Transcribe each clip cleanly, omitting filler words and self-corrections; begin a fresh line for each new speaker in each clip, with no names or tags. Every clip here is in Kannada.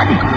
ಅದಕ್ಕೆ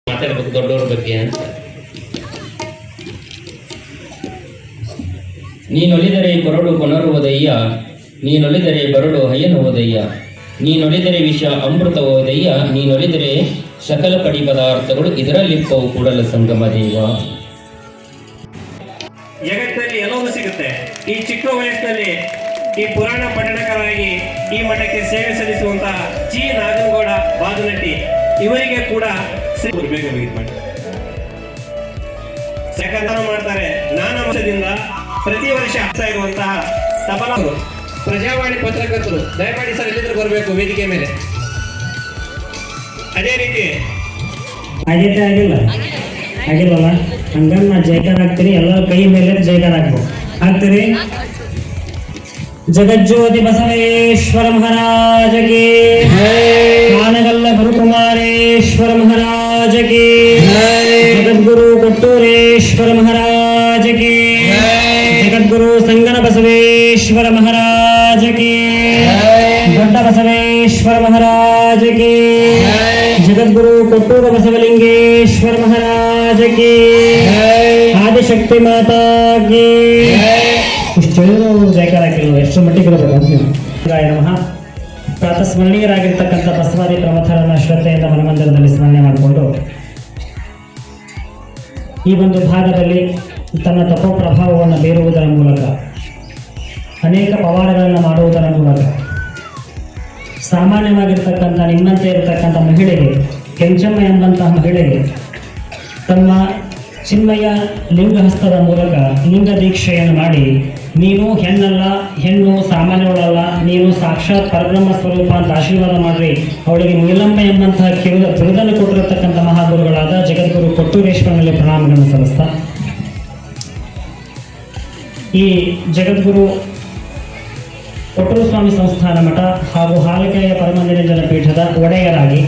ಮಾತಾಡ್ಬೇಕು ದೊಡ್ಡವ್ರ ಬಗ್ಗೆ ಅಂತ. ನೀನೊಲಿದರೆ ಕೊರಡು ಕೊನರುವುದಯ್ಯ, ನೀನೊಲಿದರೆ ಬರಡು ಹಯ್ಯನುವುದಯ್ಯ, ನೀನೊಲಿದರೆ ವಿಷ ಅಮೃತ ಹೋದಯ್ಯ, ನೀನೊಲಿದರೆ ಸಕಲ ಪಡಿ ಪದಾರ್ಥಗಳು ಇದರಲ್ಲಿಪ್ಪವು ಕೂಡಲ ಸಂಗಮ ದೇವ.
ಜಗತ್ತಿನಲ್ಲಿ ಎಲ್ಲವೂ ಸಿಗುತ್ತೆ. ಈ ಚಿಕ್ಕ ವಯಸ್ಸಿನಲ್ಲಿ ಈ ಪುರಾಣ ಪಠಣಕರಾಗಿ ಈ ಮಠಕ್ಕೆ ಸೇವೆ ಸಲ್ಲಿಸುವಂತಹ ಜಿ ನಾಗನಗೌಡ ಬಾದುನಟ್ಟಿ ಇವರಿಗೆ ಕೂಡ ಸಕಲನ ಮಾಡ್ತಾರೆ. ನಾನಾ ವರ್ಷದಿಂದ ಪ್ರತಿ ವರ್ಷ ಆಗ್ತಾ ಇರುವಂತಹ ತಬಲರು ಪ್ರಜಾವಾಣಿ ಪತ್ರಕರ್ತರು ದಯಮಾಡಿ ಸರ್ ಎಲ್ಲಿದ್ರು ಬರಬೇಕು ವೇದಿಕೆ ಮೇಲೆ. ಅದೇ ರೀತಿ
ಆಗಿಲ್ಲಲ್ಲ ಹಂಗಂದ್ರೆ ನಾ ಜೈಕಾರ ಹಾಕ್ತೀನಿ. ಎಲ್ಲರ ಕೈ ಮೇಲೆ ಜೈಕಾರ ಹಾಕ್ಬೇಕು. ಹಾಕ್ತೀರಿ? ಜಗಜ್ಯೋತಿ ಬಸವೇಶ್ವರ ಮಹಾರಾಜಗೆ, ಕಾನಗಲ್ಲ ಗುರುಕುಮಾರೇಶ್ವರ ಮಹಾರಾಜಗೆ, ಜಗದ್ಗುರು ಕೊಟ್ಟೂರೇಶ್ವರ ಮಹಾರಾಜಗೆ, ಜಗದ್ಗುರು ಸಂಗನ ಬಸವೇಶ್ವರ ಮಹಾರಾಜಗೆ, ದೊಡ್ಡ ಬಸವೇಶ್ವರ ಮಹಾರಾಜಗೆ, ಜಗದ್ಗುರು ಕೊಟ್ಟೂರು ಬಸವಲಿಂಗೇಶ್ವರ ಮಹಾರಾಜಗೆ, ಆದಿಶಕ್ತಿ ಮಾತಾಗೆ. ಇಷ್ಟೆಲ್ಲರೂ ಜಯಕಾರ ಹಾಕಿಲ್ಲ. ಎಷ್ಟು ಮಟ್ಟಿಗೆ ನಮಃ. ಪ್ರಾತಸ್ಮರಣೀಯರಾಗಿರ್ತಕ್ಕಂಥ ಬಸವಾದಿ ಪ್ರಮಥರನ್ನ ಶ್ರದ್ಧೆಯಿಂದ ಮನಮಂದಿರದಲ್ಲಿ ಸ್ಮರಣೆ ಮಾಡಿಕೊಂಡು ಈ ಒಂದು ಭಾಗದಲ್ಲಿ ತನ್ನ ತಪೋ ಪ್ರಭಾವವನ್ನು ಬೀರುವುದರ ಮೂಲಕ, ಅನೇಕ ಪವಾಡಗಳನ್ನು ಮಾಡುವುದರ ಮೂಲಕ ಸಾಮಾನ್ಯವಾಗಿರ್ತಕ್ಕಂಥ ನಿಮ್ಮಂತೆ ಇರತಕ್ಕಂಥ ಮಹಿಳೆಗೆ, ಕೆಂಚಮ್ಮ ಎಂಬಂತಹ ಮಹಿಳೆಗೆ ತಮ್ಮ ಚಿನ್ಮಯ ಲಿಂಗಹಸ್ತದ ಮೂಲಕ ಲಿಂಗ ದೀಕ್ಷೆಯನ್ನು ಮಾಡಿ, ನೀನು ಹೆಣ್ಣಲ್ಲ, ಹೆಣ್ಣು ಸಾಮಾನ್ಯವಳಲ್ಲ, ನೀನು ಸಾಕ್ಷಾತ್ ಪರಬ್ರಹ್ಮ ಸ್ವರೂಪ ಅಂತ ಆಶೀರ್ವಾದ ಮಾಡ್ರಿ. ಅವಳಿಗೆ ನೀಲಮ್ಮ ಎಂಬಂತಹ ಬಿರುದನ್ನು ಕೊಟ್ಟಿರತಕ್ಕಂಥ ಮಹಾಗುರುಗಳಾದ ಜಗದ್ಗುರು ಕೊಟ್ಟೂರೇಶ್ವರನಲ್ಲಿ ಪ್ರಣಾಮಗಳನ್ನು ಸಲ್ಲಿಸ್ತಾ, ಈ ಜಗದ್ಗುರು ಕೊಟ್ಟೂರು ಸ್ವಾಮಿ ಸಂಸ್ಥಾನ ಮಠ ಹಾಗೂ ಹಾಲಕೆಯ ಪರಮನಿರಂಜನ ಪೀಠದ ಒಡೆಯರಾಗಿ,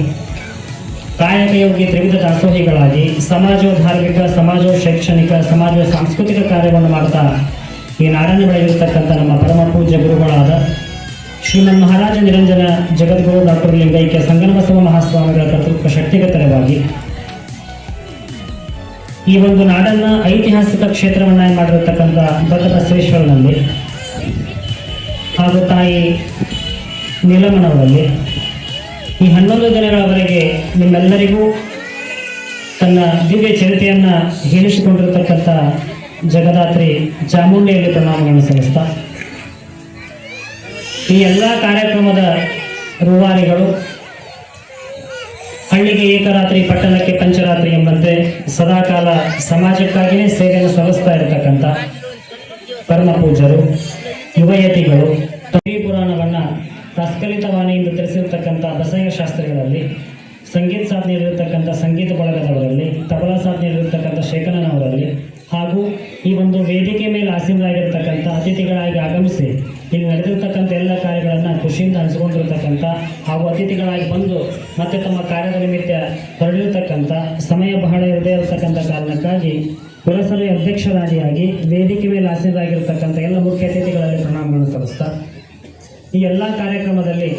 ಕಾಯಕಯೋಗಿ ತ್ರಿವಿಧ ದಾಸೋಹಿಗಳಾಗಿ ಸಮಾಜೋಧಾರ್ಮಿಕ, ಸಮಾಜ ಶೈಕ್ಷಣಿಕ, ಸಮಾಜ ಸಾಂಸ್ಕೃತಿಕ ಕಾರ್ಯವನ್ನು ಮಾಡ್ತಾ ಈ ನಾಡನ್ನು ಬೆಳೆದಿರ್ತಕ್ಕಂಥ ನಮ್ಮ ಪರಮ ಪೂಜ್ಯ ಗುರುಗಳಾದ ಶ್ರೀಮನ್ ಮಹಾರಾಜ ನಿರಂಜನ ಜಗದ್ಗುರು ಡಾಕ್ಟರ್ ಲಿಂಗೈಕ್ಯ ಸಂಗನಬಸವ ಮಹಾಸ್ವಾಮಿಗಳ ಕರ್ತೃತ್ವ ಶಕ್ತಿಗೆ ತಲೆವಾಗಿ ಈ ಒಂದು ನಾಡನ್ನ ಐತಿಹಾಸಿಕ ಕ್ಷೇತ್ರವನ್ನಾಗಿ ಮಾಡಿರತಕ್ಕಂಥ ದೊಡ್ಡ ಬಸವೇಶ್ವರನಲ್ಲಿ ಹಾಗೂ ತಾಯಿ ನೀಲಮ್ಮನವರಲ್ಲಿ ಈ 11 ದಿನಗಳವರೆಗೆ ನಿಮ್ಮೆಲ್ಲರಿಗೂ ತನ್ನ ದಿವ್ಯ ಚರಿತೆಯನ್ನು ಹೇಳಿಸಿಕೊಂಡಿರತಕ್ಕಂಥ ಜಗದಾತ್ರಿ ಚಾಮುಂಡಿಯಲ್ಲಿ ಪ್ರಣಾಮಗಳನ್ನು ಸಲ್ಲಿಸ್ತಾ ಈ ಎಲ್ಲ ಕಾರ್ಯಕ್ರಮದ ರೂವಾರಿಗಳು ಹಳ್ಳಿಗೆ ಏಕರಾತ್ರಿ ಪಟ್ಟಣಕ್ಕೆ ಪಂಚರಾತ್ರಿ ಎಂಬಂತೆ ಸದಾಕಾಲ ಸಮಾಜಕ್ಕಾಗಿಯೇ ಸೇವೆಯನ್ನು ಸಲ್ಲಿಸ್ತಾ ಇರತಕ್ಕಂಥ ಪರಮ ಪೂಜ್ಯರು ಯುವಯತಿಗಳು ಈ ಪುರಾಣವನ್ನು ತಸ್ಕಲಿತವಾಣಿಯಿಂದ ತಿಳಿಸಿರ್ತಕ್ಕಂಥ ಬಸಯ್ಯ ಶಾಸ್ತ್ರಿಗಳಲ್ಲಿ ಸಂಗೀತ ಸಾಧನೆ ಇರತಕ್ಕಂಥ ಸಂಗೀತ ಬಳಗದವರಲ್ಲಿ ತಬಲಾ ಸಾಧನೆ ಇರತಕ್ಕಂಥ ಶೇಖರನವರಲ್ಲಿ ಹಾಗೂ ಈ ಒಂದು ವೇದಿಕೆ ಮೇಲೆ ಆಸೀನರಾಗಿರ್ತಕ್ಕಂಥ ಅತಿಥಿಗಳಾಗಿ ಆಗಮಿಸಿ ಇಲ್ಲಿ ನಡೆದಿರ್ತಕ್ಕಂಥ ಎಲ್ಲ ಕಾರ್ಯಗಳನ್ನು ಖುಷಿಯಿಂದ ಹಂಚಿಕೊಂಡಿರ್ತಕ್ಕಂಥ ಹಾಗೂ ಅತಿಥಿಗಳಾಗಿ ಬಂದು ಮತ್ತೆ ತಮ್ಮ ಕಾರ್ಯದ ನಿಮಿತ್ತ ಹೊರಡಿರ್ತಕ್ಕಂಥ ಸಮಯ ಬಹಳ ಇರದೇ ಇರತಕ್ಕಂಥ ಕಾರಣಕ್ಕಾಗಿ ಪುರಸಭೆ ಅಧ್ಯಕ್ಷರಾಗಿಯಾಗಿ ವೇದಿಕೆ ಮೇಲೆ ಆಸೀನರಾಗಿರ್ತಕ್ಕಂಥ ಎಲ್ಲ ಮುಖ್ಯ ಅತಿಥಿಗಳಲ್ಲಿ ಪ್ರಣಾಮಗಳನ್ನು ಸಲ್ಲಿಸ್ತಾ ಈ ಎಲ್ಲ ಕಾರ್ಯಕ್ರಮದಲ್ಲಿ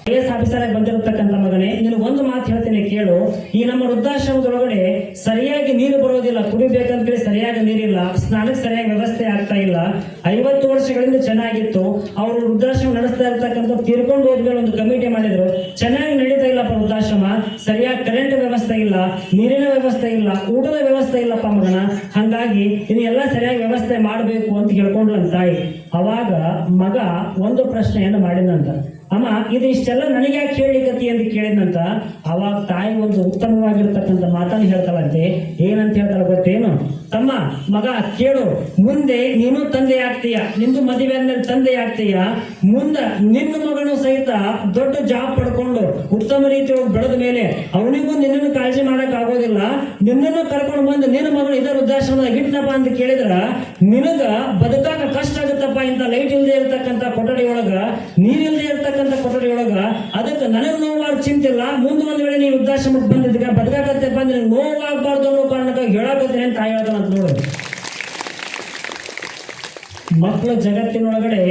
ಐಎಸ್ ಆಫೀಸರ್ ಆಗಿ ಬಂದಿರತಕ್ಕಂಥ ಮಗನೇ, ನೀನು ಒಂದು ಮಾತು ಹೇಳ್ತೀನಿ ಕೇಳು. ಈ ನಮ್ಮ ವೃದ್ಧಾಶ್ರಮದೊಳಗಡೆ ಸರಿಯಾಗಿ ನೀರು ಬರೋದಿಲ್ಲ, ಕುಡಿಬೇಕಂತೇಳಿ ಸರಿಯಾಗಿ ನೀರಿಲ್ಲ, ಸ್ನಾನಕ್ಕೆ ಸರಿಯಾಗಿ ವ್ಯವಸ್ಥೆ ಆಗ್ತಾ ಇಲ್ಲ. 50 ವರ್ಷಗಳಿಂದ ಚೆನ್ನಾಗಿತ್ತು. ಅವರು ವೃದ್ಧಾಶ್ರಮ ನಡೆಸ್ತಾ ಇರ್ತಕ್ಕಂಥ ತೀರ್ಕೊಂಡು ಹೋದ್ಮೇಲೆ ಒಂದು ಕಮಿಟಿ ಮಾಡಿದ್ರು, ಚೆನ್ನಾಗಿ ನಡೀತಾ ಇಲ್ಲಪ್ಪ ವೃದ್ಧಾಶ್ರಮ, ಸರಿಯಾಗಿ ಕರೆಂಟ್ ವ್ಯವಸ್ಥೆ ಇಲ್ಲ, ನೀರಿನ ವ್ಯವಸ್ಥೆ ಇಲ್ಲ, ಊಟದ ವ್ಯವಸ್ಥೆ ಇಲ್ಲಪ್ಪ ಮಗನ, ಹಾಗಾಗಿ ಇದನ್ನೆಲ್ಲ ಸರಿಯಾಗಿ ವ್ಯವಸ್ಥೆ ಮಾಡಬೇಕು ಅಂತ ಹೇಳ್ಕೊಂಡ್ಲ ತಾಯಿ. ಅವಾಗ ಮಗ ಒಂದು ಪ್ರಶ್ನೆಯನ್ನು ಮಾಡಿದಂತ, ಅಮ್ಮ ಇದು ಇಷ್ಟೆಲ್ಲ ನನಗೆ ಯಾಕೆ ಹೇಳಿಕತಿ ಅಂತ ಕೇಳಿದಂತ. ಅವಾಗ ತಾಯಿ ಒಂದು ಉತ್ತಮವಾಗಿರ್ತಕ್ಕಂಥ ಮಾತನ್ನು ಹೇಳ್ತಾಳಂತೆ. ಏನಂತ ಹೇಳ್ತಾಳ ಗೊತ್ತೇನು? ತಮ್ಮ ಮಗ ಕೇಳು, ಮುಂದೆ ನೀನು ತಂದೆ ಆಗ್ತೀಯ, ನಿಂದು ಮದುವೆ ಆದ್ಮೇಲೆ ತಂದೆ ಆಗ್ತೀಯ, ಮುಂದೆ ನಿನ್ನ ಮಗನು ಸಹಿತ ದೊಡ್ಡ ಜಾಬ್ ಪಡ್ಕೊಂಡು ಉತ್ತಮ ರೀತಿಯೊಳಗೆ ಬೆಳೆದ ಮೇಲೆ ಅವನಿಗೂ ನಿನ್ನನ್ನು ಕಾಳಜಿ ಮಾಡಕ್ ಆಗೋದಿಲ್ಲ. ನಿನ್ನನ್ನು ಕರ್ಕೊಂಡು ಬಂದು ನಿನ್ನ ಮಗನು ಇದರ ವೃದ್ಧಾಶ್ರಮದಾಗ ಇಟ್ಟನಪ್ಪ ಅಂತ ಕೇಳಿದ್ರ ನಿನಗ ಬದುಕಾಕ ಕಷ್ಟ ಆಗುತ್ತಪ್ಪ. ಇಂಥ ಲೈಟ್ ಇಲ್ಲದೆ ಇರತಕ್ಕಂಥ ಕೊಠಡಿ ಒಳಗ, ನೀರಿಲ್ಲದೆ ಇರತಕ್ಕಂಥ ಕೊಠಡಿ ಒಳಗ, ಅದಕ್ಕೆ ನನಗೆ ನೋವಾಗ್ ಚಿಂತಿಲ್ಲ. ಮುಂದೆ ಒಂದ್ ವೇಳೆ ನೀವು ವೃದ್ಧಾಶ್ರಮಕ್ಕೆ ಬಂದಿದ್ದ ಬದುಕಾಕತ್ತಪ್ಪ ಅಂದ್ರೆ ನೋವಾಗಬಾರ್ದು ಅನ್ನೋ ಕಾರಣಕ್ಕಾಗಿ ಹೇಳಾಕತ್ತೀನಿ ಅಂತ ತಾಯಿ ಹೇಳ್ತಾನೆ ಅಂತ ನೋಡು. ಮಕ್ಕಳು ಜಗತ್ತಿನೊಳಗಡೆ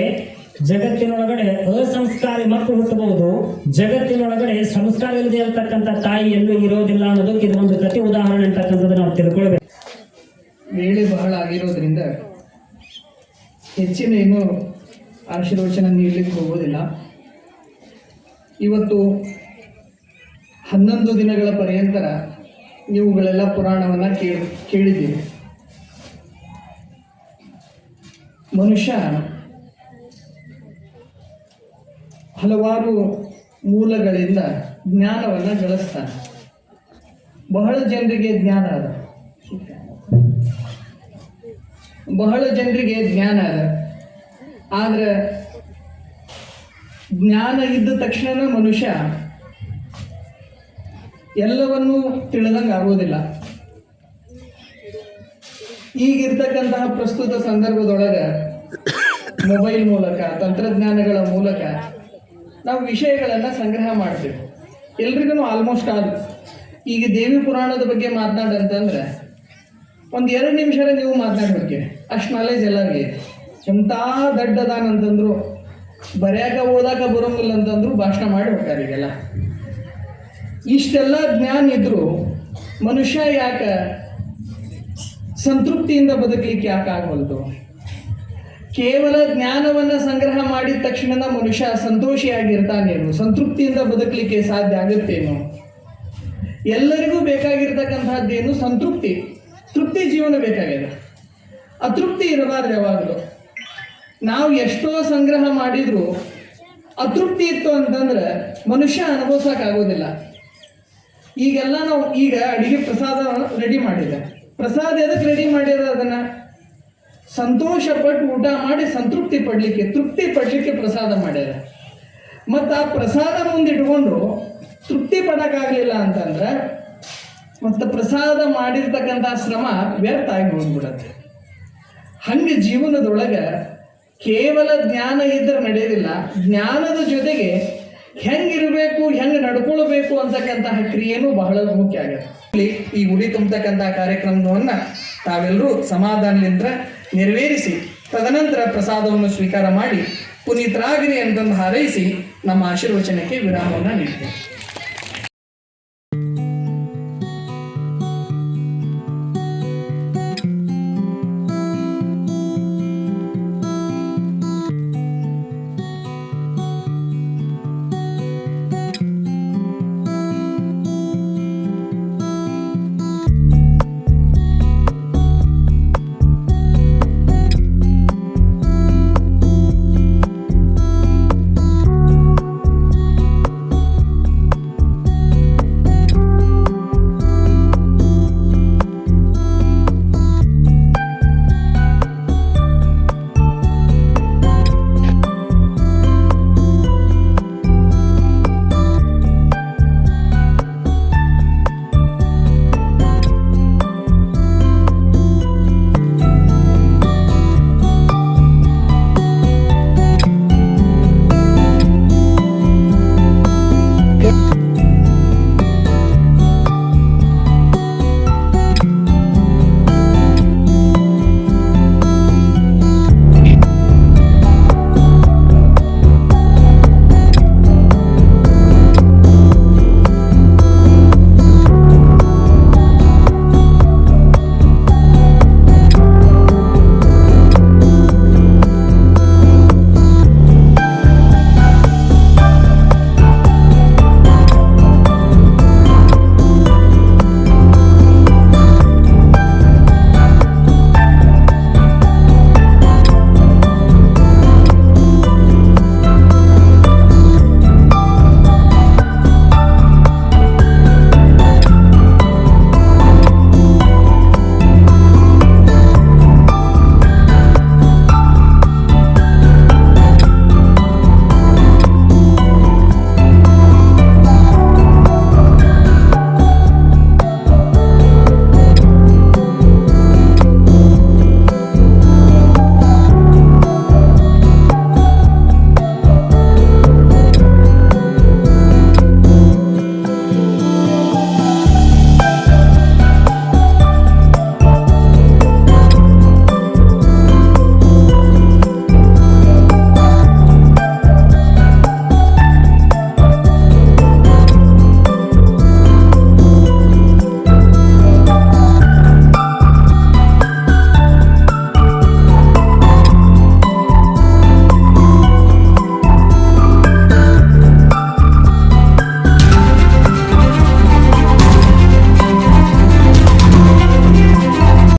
ಅಸಂಸ್ಕಾರಿ ಮಕ್ಕಳು ಹುಟ್ಟಬಹುದು, ಜಗತ್ತಿನೊಳಗಡೆ ಸಂಸ್ಕಾರ ಇಲ್ಲದೆ ಇರತಕ್ಕಂಥ ತಾಯಿ ಎಲ್ಲೂ ಇರೋದಿಲ್ಲ ಅನ್ನೋದಕ್ಕೆ ಇದು ಒಂದು ಕಥೆ ಉದಾಹರಣೆ ಅಂತಕ್ಕಂಥದ್ದು ನಾವು ತಿಳ್ಕೊಳ್ಬೇಕು.
ವೇಳೆ ಬಹಳ ಆಗಿರೋದ್ರಿಂದ ಹೆಚ್ಚಿನ ಏನು ಆಶೀರ್ವಚನ ನೀಡಲಿಕ್ಕೆ ಹೋಗೋದಿಲ್ಲ. ಇವತ್ತು 11 ದಿನಗಳ ಪರ್ಯಂತರ ನೀವುಗಳೆಲ್ಲ ಪುರಾಣವನ್ನು ಕೇಳಿದ್ದೀರಿ. ಮನುಷ್ಯ ಹಲವಾರು ಮೂಲಗಳಿಂದ ಜ್ಞಾನವನ್ನು ಗಳಿಸ್ತಾನೆ. ಬಹಳ ಜನರಿಗೆ ಜ್ಞಾನ ಅದ, ಆದ್ರೆ ಜ್ಞಾನ ಇದ್ದ ತಕ್ಷಣ ಮನುಷ್ಯ ಎಲ್ಲವನ್ನೂ ತಿಳಿದಂಗೆ ಆಗೋದಿಲ್ಲ. ಈಗಿರ್ತಕ್ಕಂತಹ ಪ್ರಸ್ತುತ ಸಂದರ್ಭದೊಳಗೆ ಮೊಬೈಲ್ ಮೂಲಕ, ತಂತ್ರಜ್ಞಾನಗಳ ಮೂಲಕ ನಾವು ವಿಷಯಗಳನ್ನು ಸಂಗ್ರಹ ಮಾಡ್ತೀವಿ. ಎಲ್ರಿಗೂ ಆಲ್ಮೋಸ್ಟ್ ಈಗ ದೇವಿ ಪುರಾಣದ ಬಗ್ಗೆ ಮಾತನಾಡಂತಂದ್ರೆ 1-2 ನಿಮಿಷ ನೀವು ಮಾತನಾಡ್ಬೇಕೀರಿ, ಅಷ್ಟು ನಾಲೆಜ್ ಎಲ್ಲರಿಗೆ. ಎಂಥ ದಡ್ಡದಾನಂತಂದ್ರು, ಬರ್ಯಾಕ ಓದಾಕ ಬರೋಂಗಿಲ್ಲ ಅಂತಂದ್ರು ಭಾಷಣ ಮಾಡಿ ಹೋಗ್ತಾರೆ. ಈಗೆಲ್ಲ ಇಷ್ಟೆಲ್ಲ ಜ್ಞಾನ ಇದ್ರು ಮನುಷ್ಯ ಯಾಕೆ ಸಂತೃಪ್ತಿಯಿಂದ ಬದುಕಲಿಕ್ಕೆ ಯಾಕೆ ಆಗಬಲ್ದು? ಕೇವಲ ಜ್ಞಾನವನ್ನು ಸಂಗ್ರಹ ಮಾಡಿದ ತಕ್ಷಣ ಮನುಷ್ಯ ಸಂತೋಷಿಯಾಗಿರ್ತಾನೇನು? ಸಂತೃಪ್ತಿಯಿಂದ ಬದುಕಲಿಕ್ಕೆ ಸಾಧ್ಯ ಆಗುತ್ತೇನು? ಎಲ್ಲರಿಗೂ ಬೇಕಾಗಿರ್ತಕ್ಕಂಥದ್ದೇನು? ಸಂತೃಪ್ತಿ. ತೃಪ್ತಿ ಜೀವನ ಬೇಕಾಗಿದೆ, ಅತೃಪ್ತಿ ಇರಬಾರ್ದು ಯಾವಾಗಲೂ. ನಾವು ಎಷ್ಟೋ ಸಂಗ್ರಹ ಮಾಡಿದ್ರು ಅತೃಪ್ತಿ ಇತ್ತು ಅಂತಂದ್ರೆ ಮನುಷ್ಯ ಅನುಭವಿಸೋಕ್ಕಾಗೋದಿಲ್ಲ. ಈಗೆಲ್ಲ ನಾವು ಈಗ ಅಡಿಗೆ ಪ್ರಸಾದ ರೆಡಿ ಮಾಡಿದೆ. ಪ್ರಸಾದ ಎದಕ್ಕೆ ರೆಡಿ ಮಾಡಿದ್ರೆ ಅದನ್ನು ಸಂತೋಷ ಪಟ್ಟು ಊಟ ಮಾಡಿ ಸಂತೃಪ್ತಿ ಪಡಲಿಕ್ಕೆ, ತೃಪ್ತಿ ಪಡಲಿಕ್ಕೆ ಪ್ರಸಾದ ಮಾಡ್ಯಾರ. ಮತ್ತು ಆ ಪ್ರಸಾದ ಮುಂದಿಟ್ಕೊಂಡು ತೃಪ್ತಿ ಪಡೋಕ್ಕಾಗಲಿಲ್ಲ ಅಂತಂದ್ರೆ ಮತ್ತು ಪ್ರಸಾದ ಮಾಡಿರ್ತಕ್ಕಂಥ ಶ್ರಮ ವ್ಯರ್ಥ ಆಗಿ ಹೋಗ್ಬಿಡತ್ತೆ. ಹಂಗೆ ಜೀವನದೊಳಗೆ ಕೇವಲ ಜ್ಞಾನ ಇದ್ರೆ ನಡೆಯೋದಿಲ್ಲ, ಜ್ಞಾನದ ಜೊತೆಗೆ ಹೆಂಗಿರಬೇಕು, ಹೆಂಗೆ ನಡ್ಕೊಳ್ಬೇಕು ಅಂತಕ್ಕಂತಹ ಕ್ರಿಯೆನೂ ಬಹಳ ಮುಖ್ಯ ಆಗುತ್ತೆ. ಈ ಉಡಿ ತುಂಬತಕ್ಕಂಥ ಕಾರ್ಯಕ್ರಮವನ್ನು ತಾವೆಲ್ಲರೂ ಸಮಾಧಾನದಿಂದ ನೆರವೇರಿಸಿ ತದನಂತರ ಪ್ರಸಾದವನ್ನು ಸ್ವೀಕಾರ ಮಾಡಿ ಪುನೀತರಾಗಿರಿ ಅಂತಂದು ಹಾರೈಸಿ ನಮ್ಮ ಆಶೀರ್ವಚನಕ್ಕೆ ವಿರಾಮವನ್ನು ನೀಡ್ತೇವೆ.